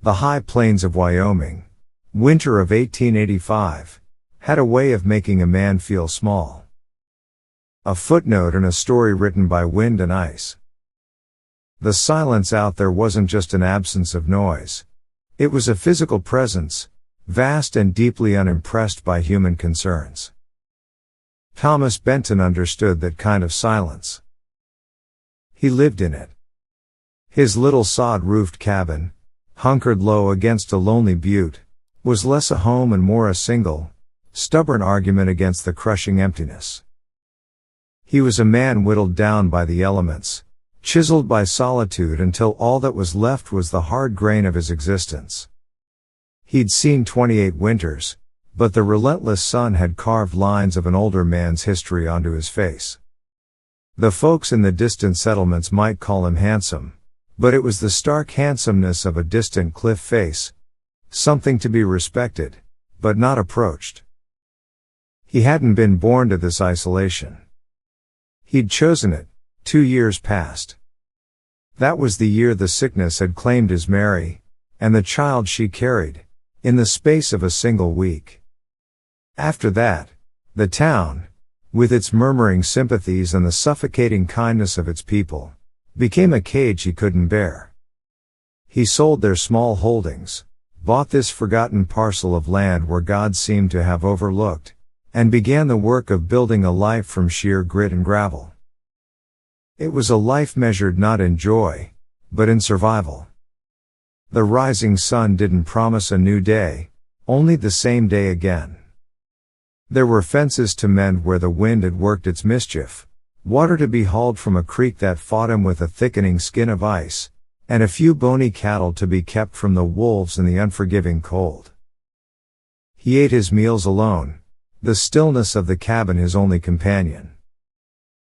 The high plains of Wyoming, winter of 1885, had a way of making a man feel small. A footnote in a story written by Wind and Ice. The silence out there wasn't just an absence of noise. It was a physical presence, vast and deeply unimpressed by human concerns. Thomas Benton understood that kind of silence. He lived in it. His little sod-roofed cabin, hunkered low against a lonely butte, was less a home and more a single, stubborn argument against the crushing emptiness. He was a man whittled down by the elements, chiseled by solitude until all that was left was the hard grain of his existence. He'd seen 28 winters, but the relentless sun had carved lines of an older man's history onto his face. The folks in the distant settlements might call him handsome, but it was the stark handsomeness of a distant cliff face, something to be respected, but not approached. He hadn't been born to this isolation. He'd chosen it, 2 years past. That was the year the sickness had claimed his Mary, and the child she carried, in the space of a single week. After that, the town, with its murmuring sympathies and the suffocating kindness of its people, became a cage he couldn't bear. He sold their small holdings, bought this forgotten parcel of land where God seemed to have overlooked, and began the work of building a life from sheer grit and gravel. It was a life measured not in joy, but in survival. The rising sun didn't promise a new day, only the same day again. There were fences to mend where the wind had worked its mischief, water to be hauled from a creek that fought him with a thickening skin of ice, and a few bony cattle to be kept from the wolves and the unforgiving cold. He ate his meals alone, the stillness of the cabin his only companion.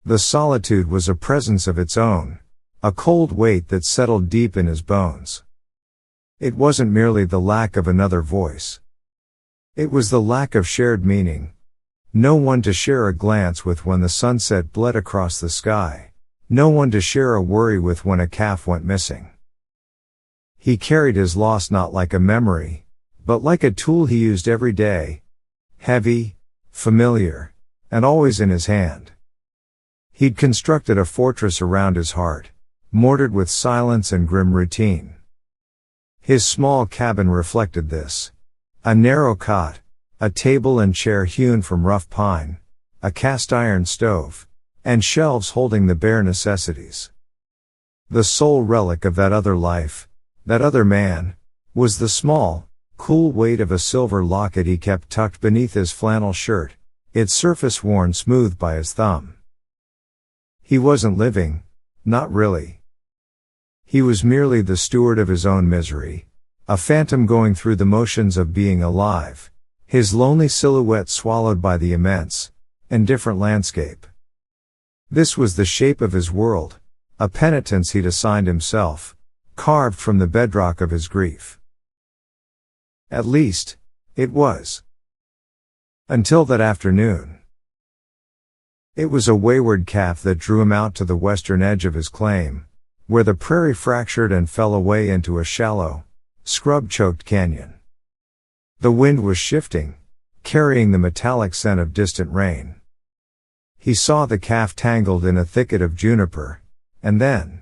The solitude was a presence of its own, a cold weight that settled deep in his bones. It wasn't merely the lack of another voice. It was the lack of shared meaning. No one to share a glance with when the sunset bled across the sky. No one to share a worry with when a calf went missing. He carried his loss not like a memory, but like a tool he used every day. Heavy, familiar, and always in his hand. He'd constructed a fortress around his heart, mortared with silence and grim routine. His small cabin reflected this. A narrow cot, a table and chair hewn from rough pine, a cast iron stove, and shelves holding the bare necessities. The sole relic of that other life, that other man, was the small, cool weight of a silver locket he kept tucked beneath his flannel shirt, its surface worn smooth by his thumb. He wasn't living, not really. He was merely the steward of his own misery, a phantom going through the motions of being alive, his lonely silhouette swallowed by the immense, indifferent landscape. This was the shape of his world, a penitence he'd assigned himself, carved from the bedrock of his grief. At least, it was. Until that afternoon. It was a wayward calf that drew him out to the western edge of his claim, where the prairie fractured and fell away into a shallow, scrub-choked canyon. The wind was shifting, carrying the metallic scent of distant rain. He saw the calf tangled in a thicket of juniper, and then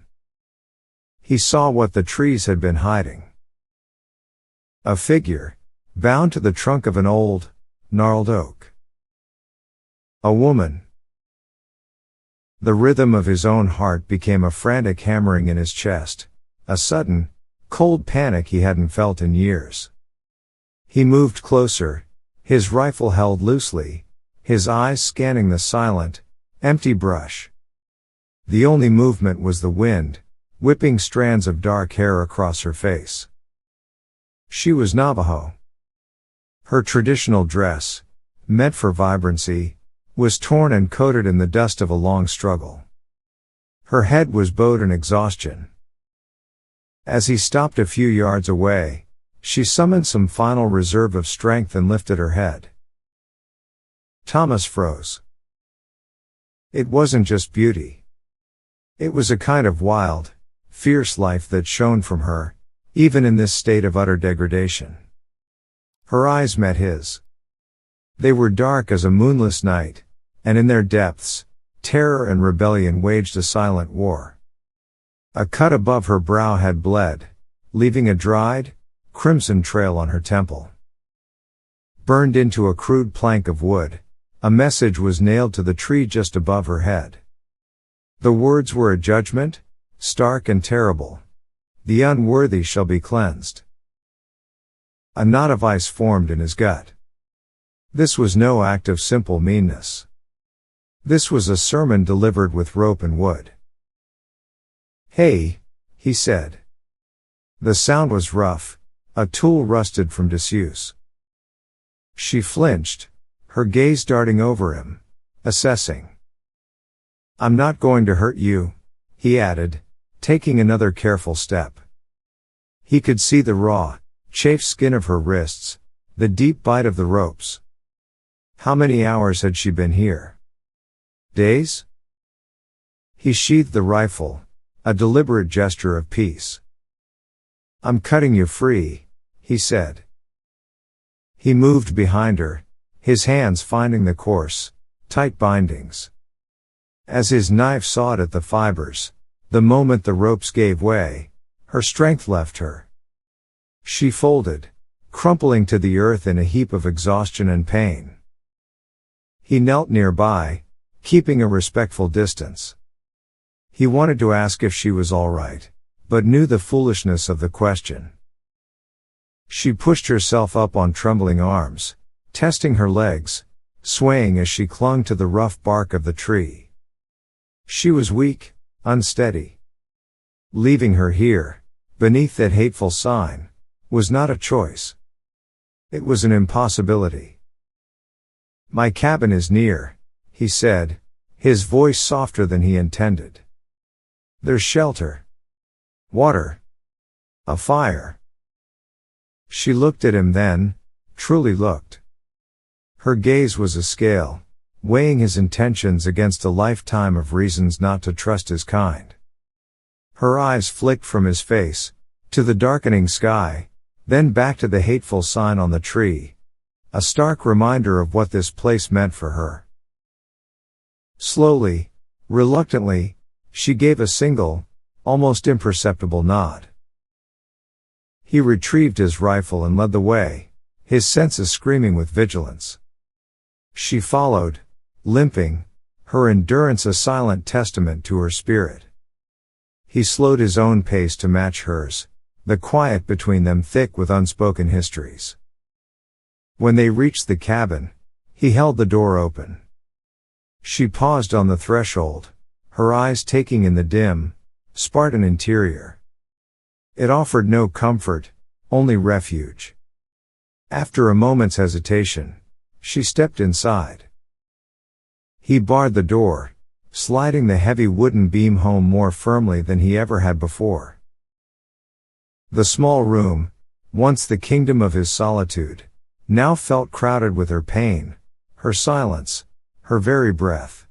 he saw what the trees had been hiding. A figure, bound to the trunk of an old, gnarled oak. A woman. The rhythm of his own heart became a frantic hammering in his chest, a sudden, cold panic he hadn't felt in years. He moved closer, his rifle held loosely, his eyes scanning the silent, empty brush. The only movement was the wind, whipping strands of dark hair across her face. She was Navajo. Her traditional dress, meant for vibrancy, was torn and coated in the dust of a long struggle. Her head was bowed in exhaustion. As he stopped a few yards away, she summoned some final reserve of strength and lifted her head. Thomas froze. It wasn't just beauty. It was a kind of wild, fierce life that shone from her, even in this state of utter degradation. Her eyes met his. They were dark as a moonless night, and in their depths, terror and rebellion waged a silent war. A cut above her brow had bled, leaving a dried, crimson trail on her temple. Burned into a crude plank of wood, a message was nailed to the tree just above her head. The words were a judgment, stark and terrible. The unworthy shall be cleansed. A knot of ice formed in his gut. This was no act of simple meanness. This was a sermon delivered with rope and wood. "Hey," he said. The sound was rough, a tool rusted from disuse. She flinched, her gaze darting over him, assessing. "I'm not going to hurt you," he added, taking another careful step. He could see the raw, chafed skin of her wrists, the deep bite of the ropes. How many hours had she been here? Days? He sheathed the rifle, a deliberate gesture of peace. "I'm cutting you free," he said. He moved behind her, his hands finding the coarse, tight bindings. As his knife sawed at the fibers, the moment the ropes gave way, her strength left her. She folded, crumpling to the earth in a heap of exhaustion and pain. He knelt nearby, keeping a respectful distance. He wanted to ask if she was all right, but knew the foolishness of the question. She pushed herself up on trembling arms, testing her legs, swaying as she clung to the rough bark of the tree. She was weak, unsteady. Leaving her here, beneath that hateful sign, was not a choice. It was an impossibility. "My cabin is near," he said, his voice softer than he intended. "There's shelter. Water. A fire." She looked at him then, truly looked. Her gaze was a scale, weighing his intentions against a lifetime of reasons not to trust his kind. Her eyes flicked from his face, to the darkening sky, then back to the hateful sign on the tree, a stark reminder of what this place meant for her. Slowly, reluctantly, she gave a single, almost imperceptible nod. He retrieved his rifle and led the way, his senses screaming with vigilance. She followed, limping, her endurance a silent testament to her spirit. He slowed his own pace to match hers, the quiet between them thick with unspoken histories. When they reached the cabin, he held the door open. She paused on the threshold, her eyes taking in the dim, Spartan interior. It offered no comfort, only refuge. After a moment's hesitation, she stepped inside. He barred the door, sliding the heavy wooden beam home more firmly than he ever had before. The small room, once the kingdom of his solitude, now felt crowded with her pain, her silence, her very breath.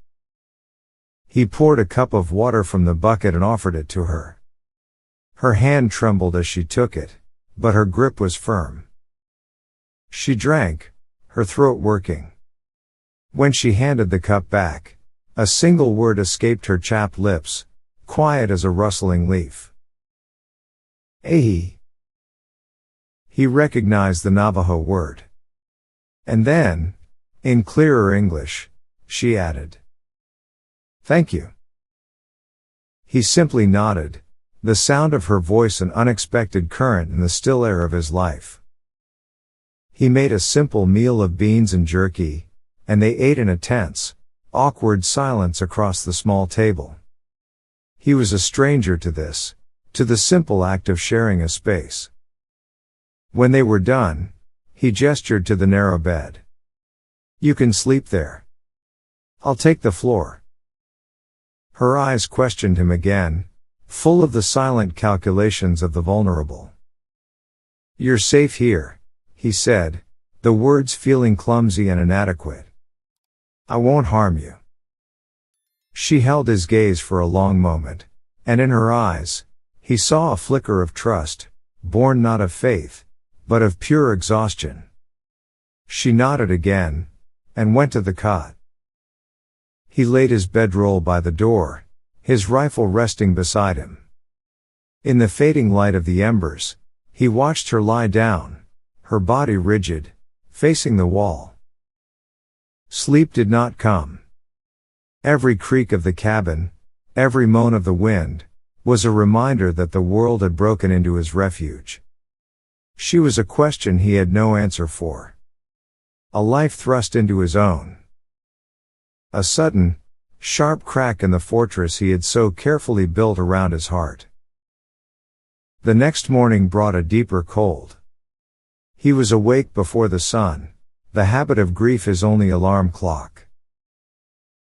He poured a cup of water from the bucket and offered it to her. Her hand trembled as she took it, but her grip was firm. She drank, her throat working. When she handed the cup back, a single word escaped her chapped lips, quiet as a rustling leaf. "Ahi." He recognized the Navajo word. And then, in clearer English, she added, "Thank you." He simply nodded, the sound of her voice an unexpected current in the still air of his life. He made a simple meal of beans and jerky, and they ate in a tense, awkward silence across the small table. He was a stranger to this, to the simple act of sharing a space. When they were done, he gestured to the narrow bed. "You can sleep there. I'll take the floor." Her eyes questioned him again, full of the silent calculations of the vulnerable. "You're safe here," he said, the words feeling clumsy and inadequate. "I won't harm you." She held his gaze for a long moment, and in her eyes, he saw a flicker of trust, born not of faith, but of pure exhaustion. She nodded again, and went to the cot. He laid his bedroll by the door, his rifle resting beside him. In the fading light of the embers, he watched her lie down, her body rigid, facing the wall. Sleep did not come. Every creak of the cabin, every moan of the wind, was a reminder that the world had broken into his refuge. She was a question he had no answer for. A life thrust into his own. A sudden, sharp crack in the fortress he had so carefully built around his heart. The next morning brought a deeper cold. He was awake before the sun, the habit of grief his only alarm clock.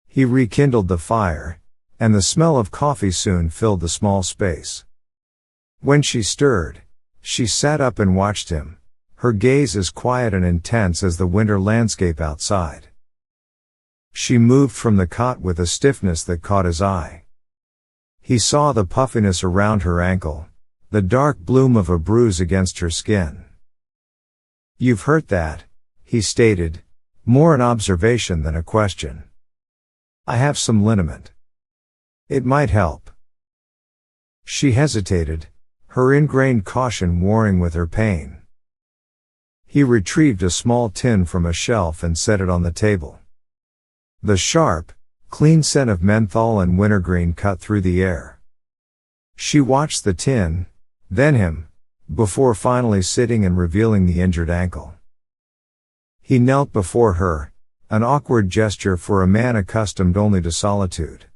He rekindled the fire, and the smell of coffee soon filled the small space. When she stirred, she sat up and watched him, her gaze as quiet and intense as the winter landscape outside. She moved from the cot with a stiffness that caught his eye. He saw the puffiness around her ankle, the dark bloom of a bruise against her skin. "You've hurt that," he stated, more an observation than a question. "I have some liniment. It might help." She hesitated, her ingrained caution warring with her pain. He retrieved a small tin from a shelf and set it on the table. The sharp, clean scent of menthol and wintergreen cut through the air. She watched the tin, then him, before finally sitting and revealing the injured ankle. He knelt before her, an awkward gesture for a man accustomed only to solitude.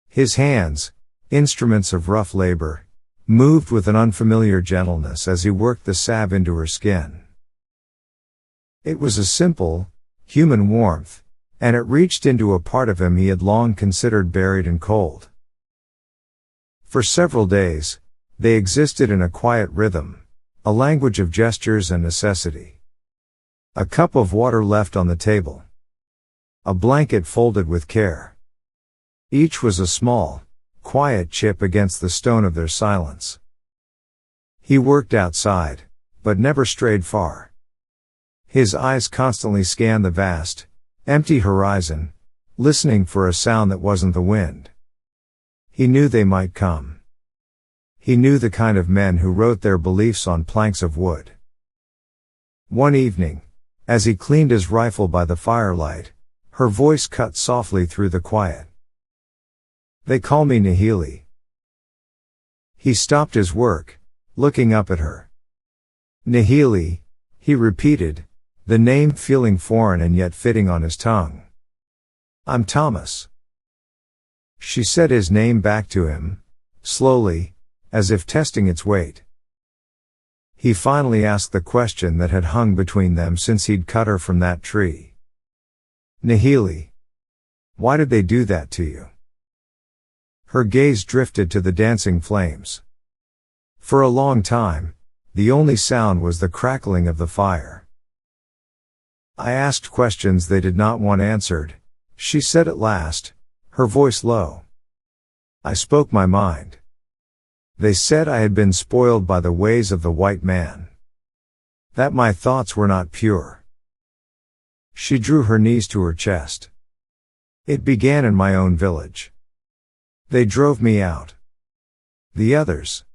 His hands, instruments of rough labor, moved with an unfamiliar gentleness as he worked the salve into her skin. It was a simple, human warmth, and it reached into a part of him he had long considered buried and cold. For several days, they existed in a quiet rhythm, a language of gestures and necessity. A cup of water left on the table. A blanket folded with care. Each was a small, quiet chip against the stone of their silence. He worked outside, but never strayed far. His eyes constantly scanned the vast, empty horizon, listening for a sound that wasn't the wind. He knew they might come. He knew the kind of men who wrote their beliefs on planks of wood. One evening, as he cleaned his rifle by the firelight, her voice cut softly through the quiet. "They call me Nihili." He stopped his work, looking up at her. "Nihili," he repeated, the name feeling foreign and yet fitting on his tongue. "I'm Thomas." She said his name back to him, slowly, as if testing its weight. He finally asked the question that had hung between them since he'd cut her from that tree. "Nihili, why did they do that to you?" Her gaze drifted to the dancing flames. For a long time, the only sound was the crackling of the fire. "I asked questions they did not want answered," she said at last, her voice low. "I spoke my mind. They said I had been spoiled by the ways of the white man. That my thoughts were not pure." She drew her knees to her chest. "It began in my own village. They drove me out. The others.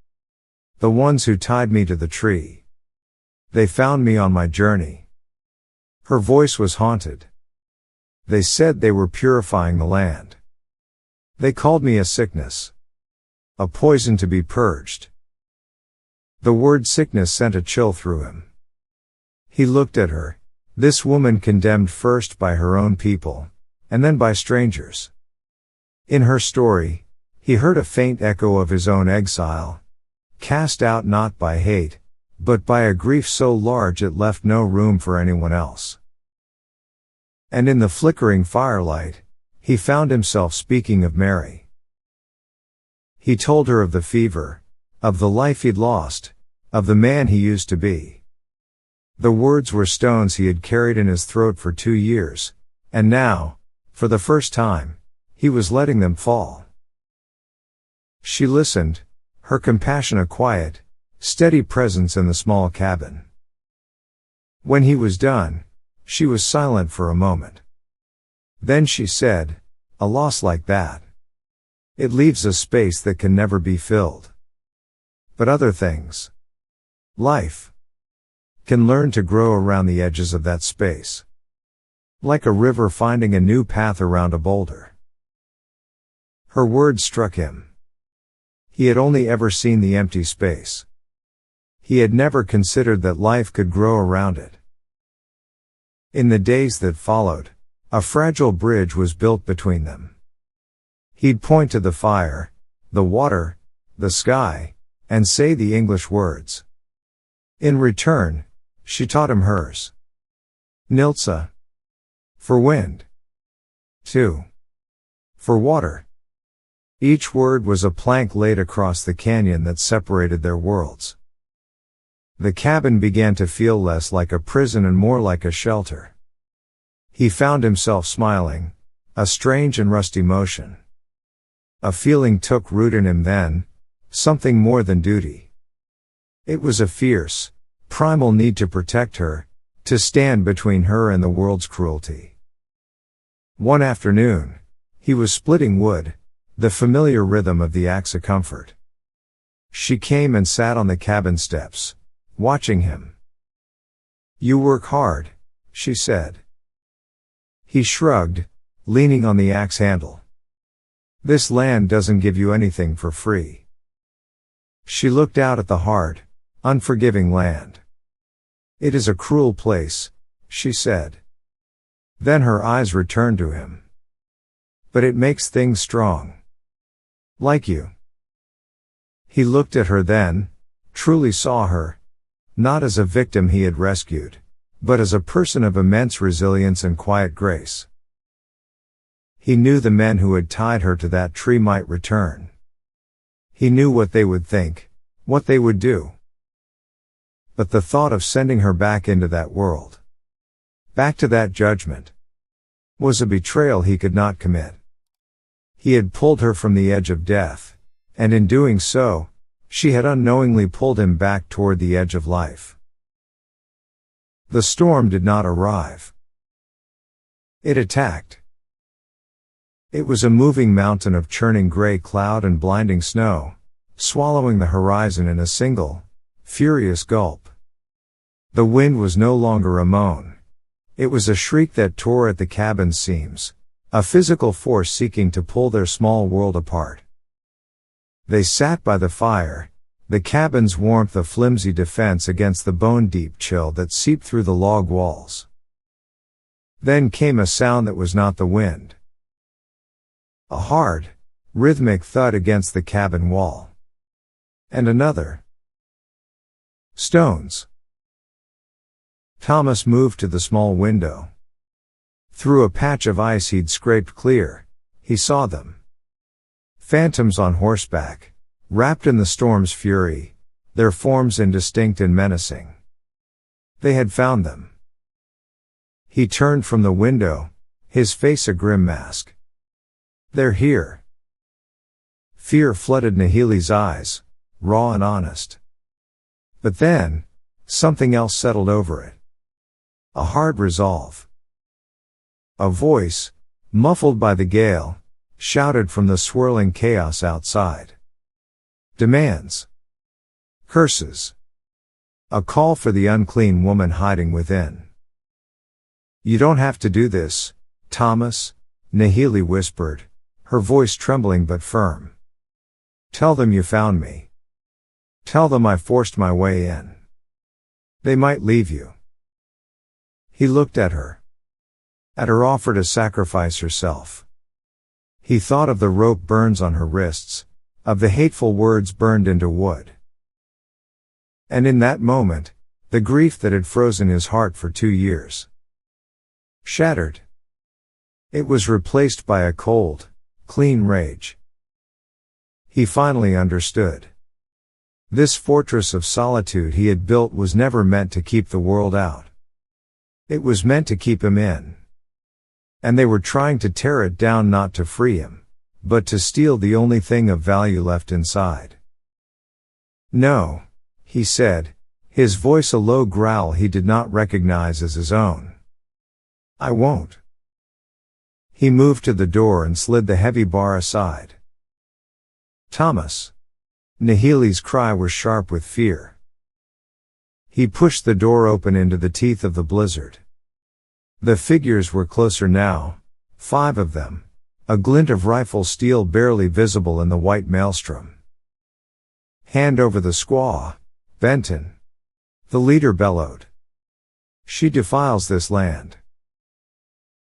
The ones who tied me to the tree. They found me on my journey." Her voice was haunted. "They said they were purifying the land. They called me a sickness. A poison to be purged." The word sickness sent a chill through him. He looked at her, this woman condemned first by her own people, and then by strangers. In her story, he heard a faint echo of his own exile, cast out not by hate, but by a grief so large it left no room for anyone else. And in the flickering firelight, he found himself speaking of Mary. He told her of the fever, of the life he'd lost, of the man he used to be. The words were stones he had carried in his throat for 2 years, and now, for the first time, he was letting them fall. She listened, her compassion a quiet, steady presence in the small cabin. When he was done, she was silent for a moment. Then she said, "A loss like that. It leaves a space that can never be filled. But other things, life, can learn to grow around the edges of that space. Like a river finding a new path around a boulder." Her words struck him. He had only ever seen the empty space. He had never considered that life could grow around it. In the days that followed, a fragile bridge was built between them. He'd point to the fire, the water, the sky, and say the English words. In return, she taught him hers. Nilsa. For wind. 2. For water. Each word was a plank laid across the canyon that separated their worlds. The cabin began to feel less like a prison and more like a shelter. He found himself smiling, a strange and rusty motion. A feeling took root in him then, something more than duty. It was a fierce, primal need to protect her, to stand between her and the world's cruelty. One afternoon, he was splitting wood, the familiar rhythm of the axe a comfort. She came and sat on the cabin steps, watching him. "You work hard," she said. He shrugged, leaning on the axe handle. "This land doesn't give you anything for free." She looked out at the hard, unforgiving land. "It is a cruel place," she said. Then her eyes returned to him. "But it makes things strong. Like you." He looked at her then, truly saw her, not as a victim he had rescued, but as a person of immense resilience and quiet grace. He knew the men who had tied her to that tree might return. He knew what they would think, what they would do. But the thought of sending her back into that world, back to that judgment, was a betrayal he could not commit. He had pulled her from the edge of death, and in doing so, she had unknowingly pulled him back toward the edge of life. The storm did not arrive. It attacked. It was a moving mountain of churning gray cloud and blinding snow, swallowing the horizon in a single, furious gulp. The wind was no longer a moan. It was a shriek that tore at the cabin's seams, a physical force seeking to pull their small world apart. They sat by the fire, the cabin's warmth a flimsy defense against the bone-deep chill that seeped through the log walls. Then came a sound that was not the wind. A hard, rhythmic thud against the cabin wall. And another. Stones. Thomas moved to the small window. Through a patch of ice he'd scraped clear, he saw them. Phantoms on horseback, wrapped in the storm's fury, their forms indistinct and menacing. They had found them. He turned from the window, his face a grim mask. "They're here." Fear flooded Nahili's eyes, raw and honest. But then, something else settled over it. A hard resolve. A voice, muffled by the gale, shouted from the swirling chaos outside. Demands. Curses. A call for the unclean woman hiding within. "You don't have to do this, Thomas," Nahili whispered, her voice trembling but firm. "Tell them you found me. Tell them I forced my way in. They might leave you." He looked at her. At her offer to sacrifice herself. He thought of the rope burns on her wrists, of the hateful words burned into wood. And in that moment, the grief that had frozen his heart for 2 years. Shattered. It was replaced by a cold, clean rage. He finally understood. This fortress of solitude he had built was never meant to keep the world out. It was meant to keep him in. And they were trying to tear it down not to free him, but to steal the only thing of value left inside. No, he said, his voice a low growl he did not recognize as his own. I won't. He moved to the door and slid the heavy bar aside. Thomas. Nahili's cry was sharp with fear. He pushed the door open into the teeth of the blizzard. The figures were closer now, 5 of them, a glint of rifle steel barely visible in the white maelstrom. Hand over the squaw, Benton. The leader bellowed. She defiles this land.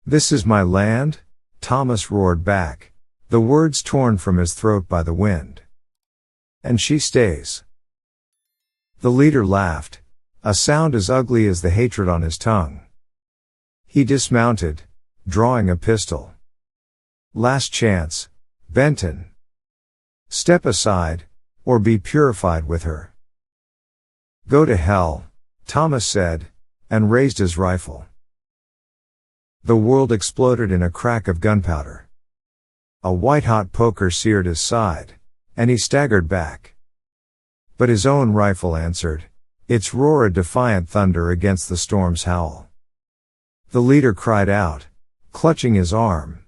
This is my land, Thomas roared back, the words torn from his throat by the wind. And she stays. The leader laughed, a sound as ugly as the hatred on his tongue. He dismounted, drawing a pistol. Last chance, Benton. Step aside, or be purified with her. Go to hell, Thomas said, and raised his rifle. The world exploded in a crack of gunpowder. A white-hot poker seared his side, and he staggered back. But his own rifle answered, its roar a defiant thunder against the storm's howl. The leader cried out, clutching his arm.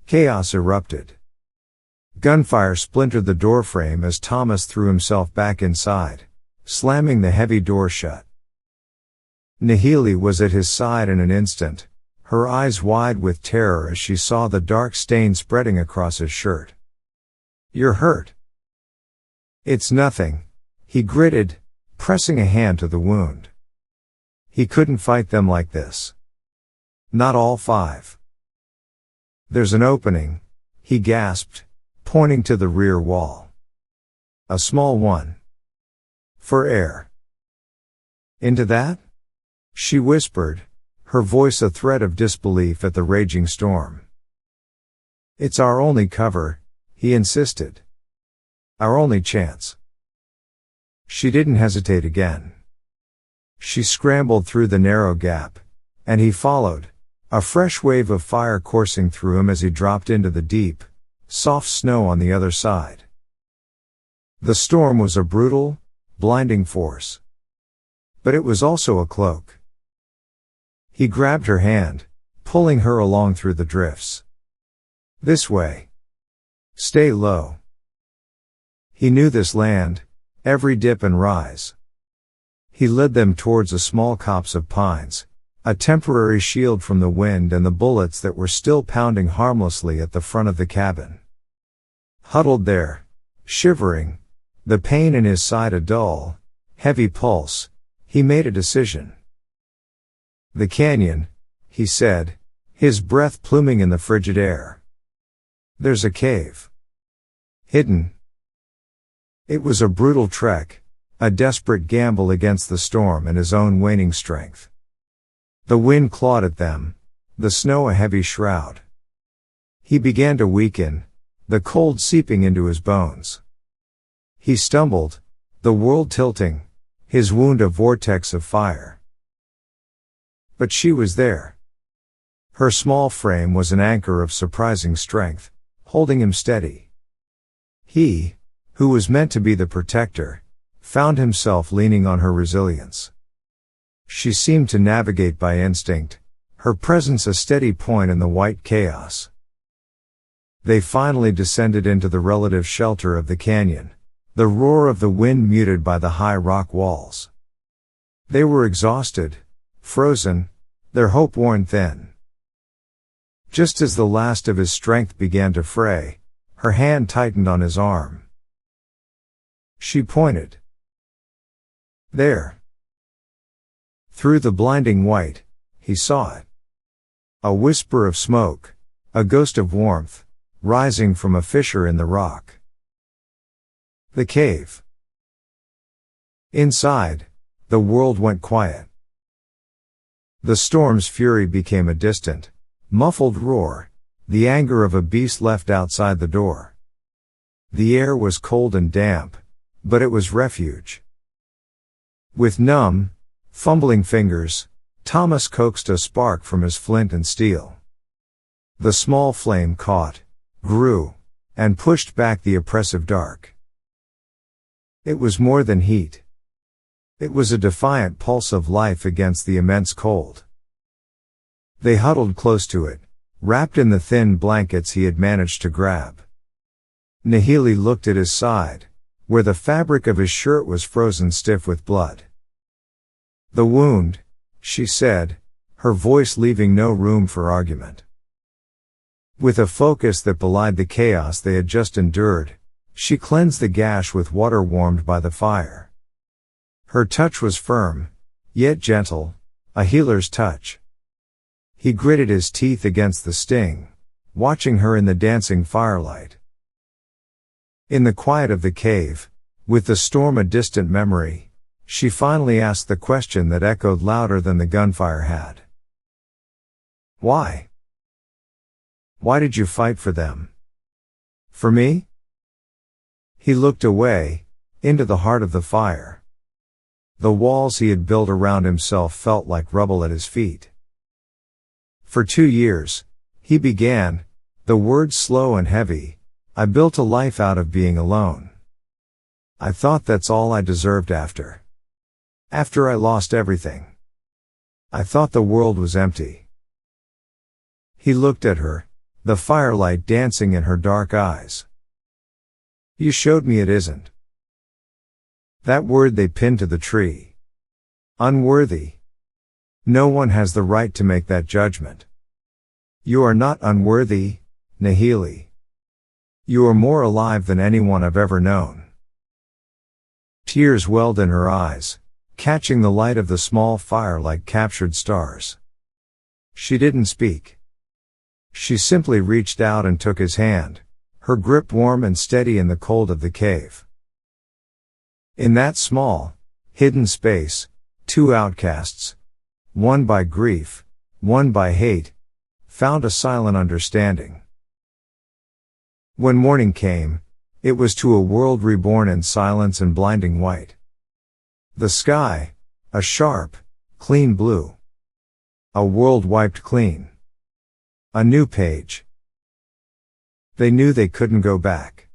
Chaos erupted. Gunfire splintered the doorframe as Thomas threw himself back inside, slamming the heavy door shut. Nahili was at his side in an instant, her eyes wide with terror as she saw the dark stain spreading across his shirt. You're hurt. It's nothing, he gritted, pressing a hand to the wound. He couldn't fight them like this. Not all 5. There's an opening, he gasped, pointing to the rear wall. A small one. For air. Into that? She whispered, her voice a thread of disbelief at the raging storm. It's our only cover, he insisted. Our only chance. She didn't hesitate again. She scrambled through the narrow gap, and he followed, a fresh wave of fire coursing through him as he dropped into the deep, soft snow on the other side. The storm was a brutal, blinding force. But it was also a cloak. He grabbed her hand, pulling her along through the drifts. This way. Stay low. He knew this land, every dip and rise. He led them towards a small copse of pines, a temporary shield from the wind and the bullets that were still pounding harmlessly at the front of the cabin. Huddled there, shivering, the pain in his side a dull, heavy pulse, he made a decision. The canyon, he said, his breath pluming in the frigid air. There's a cave. Hidden. It was a brutal trek, a desperate gamble against the storm and his own waning strength. The wind clawed at them, the snow a heavy shroud. He began to weaken, the cold seeping into his bones. He stumbled, the world tilting, his wound a vortex of fire. But she was there. Her small frame was an anchor of surprising strength, holding him steady. He, who was meant to be the protector, found himself leaning on her resilience. She seemed to navigate by instinct, her presence a steady point in the white chaos. They finally descended into the relative shelter of the canyon, the roar of the wind muted by the high rock walls. They were exhausted, frozen, their hope worn thin. Just as the last of his strength began to fray, her hand tightened on his arm. She pointed. There. Through the blinding white, he saw it. A whisper of smoke, a ghost of warmth, rising from a fissure in the rock. The cave. Inside, the world went quiet. The storm's fury became a distant, muffled roar, the anger of a beast left outside the door. The air was cold and damp, but it was refuge. With numb, fumbling fingers, Thomas coaxed a spark from his flint and steel. The small flame caught, grew, and pushed back the oppressive dark. It was more than heat. It was a defiant pulse of life against the immense cold. They huddled close to it, wrapped in the thin blankets he had managed to grab. Nahili looked at his side, where the fabric of his shirt was frozen stiff with blood. "The wound," she said, her voice leaving no room for argument. With a focus that belied the chaos they had just endured, she cleansed the gash with water warmed by the fire. Her touch was firm, yet gentle, a healer's touch. He gritted his teeth against the sting, watching her in the dancing firelight. In the quiet of the cave, with the storm a distant memory, she finally asked the question that echoed louder than the gunfire had. "Why? Why did you fight for them? For me?" He looked away, into the heart of the fire. The walls he had built around himself felt like rubble at his feet. "For 2 years," he began, the words slow and heavy, "I built a life out of being alone. I thought that's all I deserved after I lost everything. I thought the world was empty." He looked at her, the firelight dancing in her dark eyes. "You showed me it isn't." That word they pinned to the tree. Unworthy. No one has the right to make that judgment. You are not unworthy, Nahili. You are more alive than anyone I've ever known. Tears welled in her eyes, catching the light of the small fire like captured stars. She didn't speak. She simply reached out and took his hand, her grip warm and steady in the cold of the cave. In that small, hidden space, 2 outcasts, one by grief, one by hate, found a silent understanding. When morning came, it was to a world reborn in silence and blinding white. The sky, a sharp, clean blue. A world wiped clean. A new page. They knew they couldn't go back.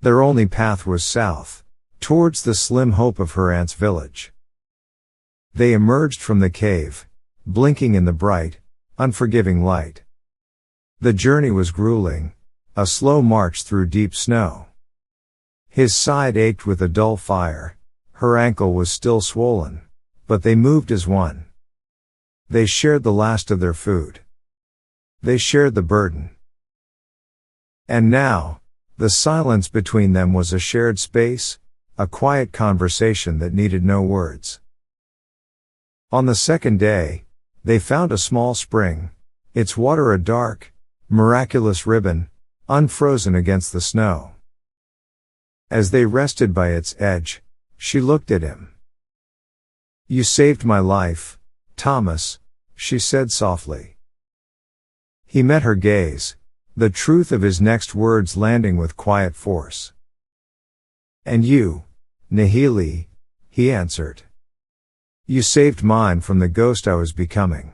Their only path was south, towards the slim hope of her aunt's village. They emerged from the cave, blinking in the bright, unforgiving light. The journey was grueling, a slow march through deep snow. His side ached with a dull fire, her ankle was still swollen, but they moved as one. They shared the last of their food. They shared the burden. And now, the silence between them was a shared space, a quiet conversation that needed no words. On the second day, they found a small spring, its water a dark, miraculous ribbon, unfrozen against the snow. As they rested by its edge, she looked at him. "You saved my life, Thomas," she said softly. He met her gaze, the truth of his next words landing with quiet force. "And you, Nahili," he answered. "You saved mine from the ghost I was becoming."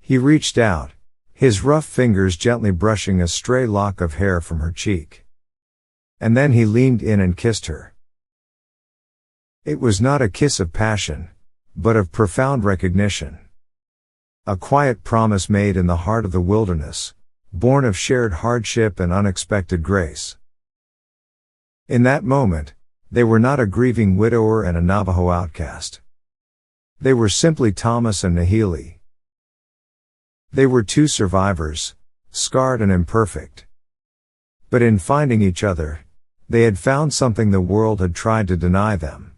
He reached out, his rough fingers gently brushing a stray lock of hair from her cheek. And then he leaned in and kissed her. It was not a kiss of passion, but of profound recognition. A quiet promise made in the heart of the wilderness, born of shared hardship and unexpected grace. In that moment, they were not a grieving widower and a Navajo outcast. They were simply Thomas and Nahili. They were 2 survivors, scarred and imperfect. But in finding each other, they had found something the world had tried to deny them.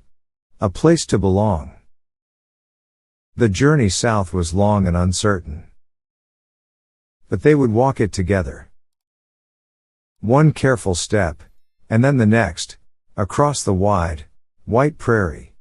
A place to belong. The journey south was long and uncertain. But they would walk it together. One careful step, and then the next, across the wide, white prairie.